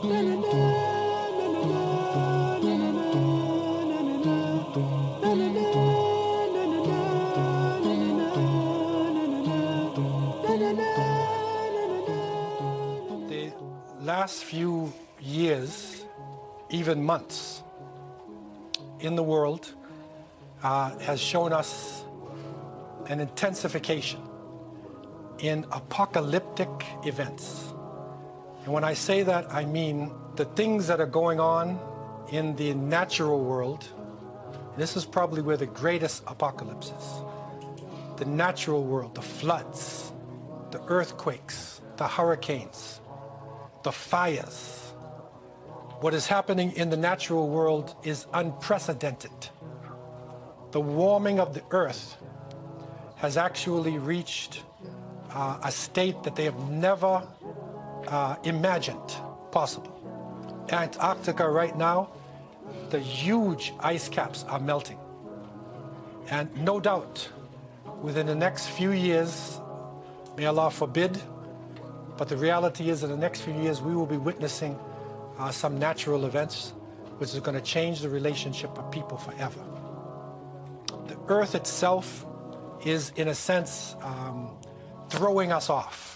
The last few years, even months, in the world has shown us an intensification in apocalyptic events. And when I say that, I mean the things that are going on in the natural world. This is probably where the greatest apocalypse is. The natural world, the floods, the earthquakes, the hurricanes, the fires. What is happening in the natural world is unprecedented. The warming of the earth has actually reached a state that they have never imagined possible. Antarctica right now, the huge ice caps are melting. And no doubt, within the next few years, may Allah forbid, but the reality is in the next few years we will be witnessing some natural events which is going to change the relationship of people forever. The earth itself is, in a sense, throwing us off.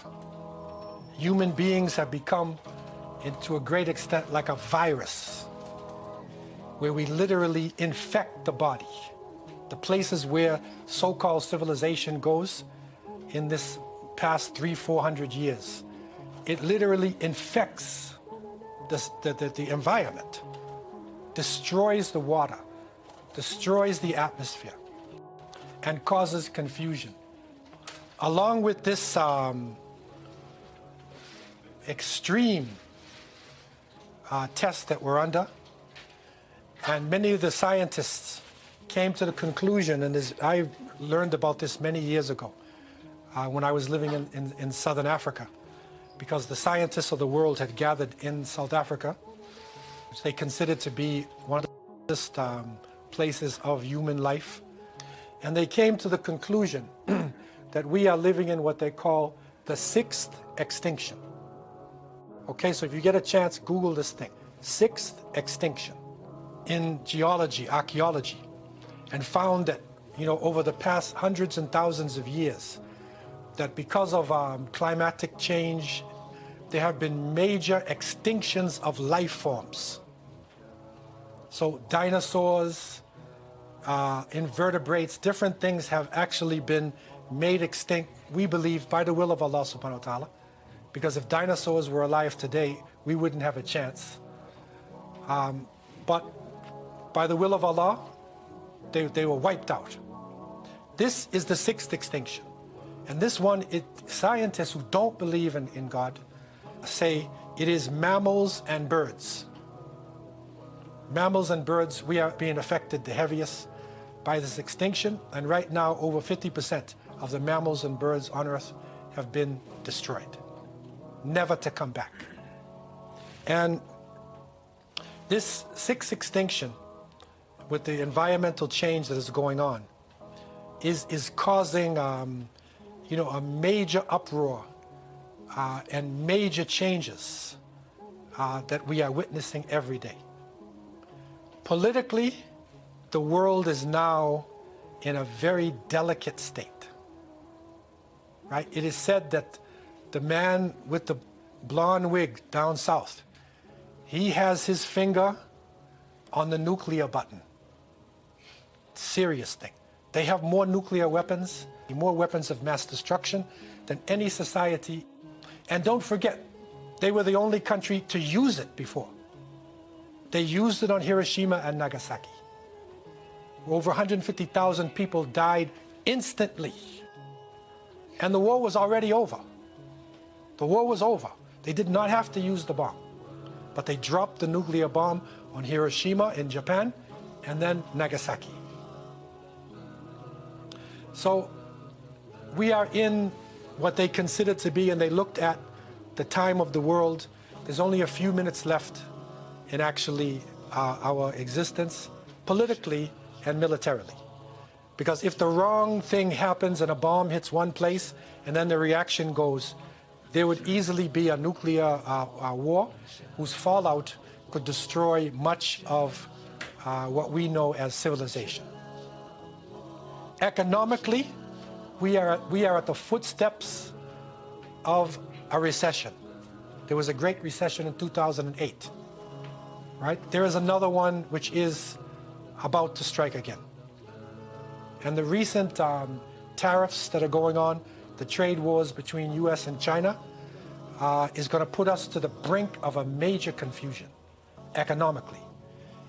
Human beings have become, to a great extent, like a virus, where we literally infect the body. The places where so-called civilization goes in this past 300-400 years, it literally infects the environment, destroys the water, destroys the atmosphere, and causes confusion. Along with this extreme test that we're under, and many of the scientists came to the conclusion, and I learned about this many years ago when I was living in Southern Africa, because the scientists of the world had gathered in South Africa, which they considered to be one of the oldest places of human life. And they came to the conclusion that we are living in what they call the sixth extinction. Okay, so if you get a chance, Google this thing, sixth extinction in geology, archaeology, and found that, over the past hundreds and thousands of years, that because of climatic change, there have been major extinctions of life forms. So dinosaurs, invertebrates, different things have actually been made extinct, we believe, by the will of Allah subhanahu wa ta'ala. Because if dinosaurs were alive today, we wouldn't have a chance. But by the will of Allah, they were wiped out. This is the sixth extinction. And this one, scientists who don't believe in God say it is mammals and birds. Mammals and birds, we are being affected the heaviest by this extinction. And right now, over 50% of the mammals and birds on Earth have been destroyed, never to come back. And this sixth extinction, with the environmental change that is going on, is causing a major uproar and major changes that we are witnessing every day. Politically, the world is now in a very delicate state. Right? It is said that the man with the blonde wig down south, he has his finger on the nuclear button. Serious thing. They have more nuclear weapons, more weapons of mass destruction than any society. And don't forget, they were the only country to use it before. They used it on Hiroshima and Nagasaki. Over 150,000 people died instantly. And the war was already over. The war was over. They did not have to use the bomb. But they dropped the nuclear bomb on Hiroshima in Japan and then Nagasaki. So we are in what they considered to be, and they looked at the time of the world. There's only a few minutes left in actually our existence, politically and militarily. Because if the wrong thing happens and a bomb hits one place and then the reaction goes there would easily be a nuclear war whose fallout could destroy much of what we know as civilization. Economically, we are at the footsteps of a recession. There was a great recession in 2008, right? There is another one which is about to strike again. And the recent tariffs that are going on, the trade wars between US and China, is going to put us to the brink of a major confusion economically.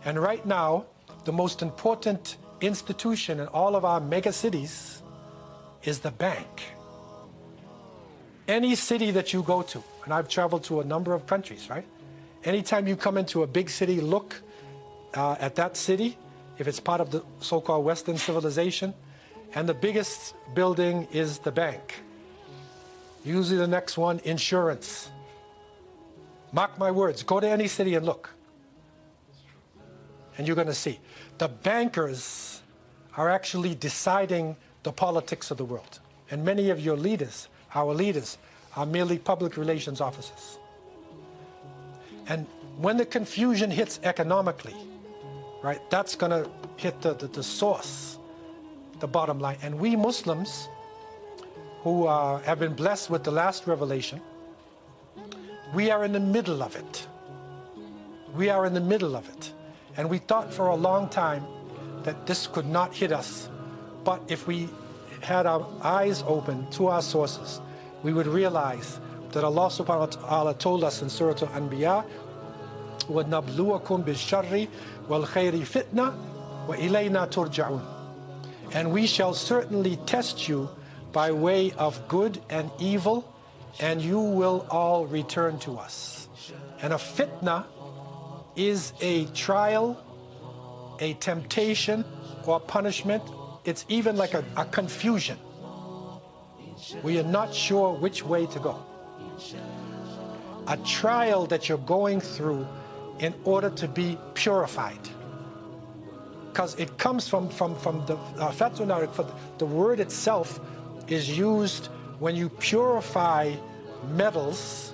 And right now, the most important institution in all of our mega cities is the bank. Any city that you go to, and I've traveled to a number of countries, right? Anytime you come into a big city, look at that city, if it's part of the so-called Western civilization, and the biggest building is the bank. Usually the next one, insurance. Mark my words, go to any city and look. And you're going to see. The bankers are actually deciding the politics of the world. And many of your leaders, our leaders, are merely public relations officers. And when the confusion hits economically, right, that's going to hit the source, the bottom line. And we Muslims, who have been blessed with the last revelation, we are in the middle of it. We are in the middle of it. And we thought for a long time that this could not hit us. But if we had our eyes open to our sources, we would realize that Allah subhanahu wa ta'ala told us in Surah Al-Anbiya, وَنَبْلُوَكُمْ بِالشَّرِّ وَالْخَيْرِ فِتْنَةً وَإِلَيْنَا تُرْجَعُونَ. And we shall certainly test you by way of good and evil, and you will all return to us. And a fitnah is a trial, a temptation, or punishment. It's even like a confusion. We are not sure which way to go. A trial that you're going through in order to be purified. Because it comes from the fatuna, the word itself is used when you purify metals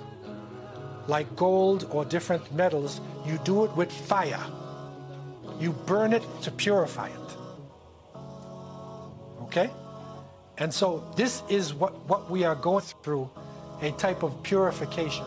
like gold or different metals. You do it with fire. You burn it to purify it. Okay? And so this is what we are going through, a type of purification.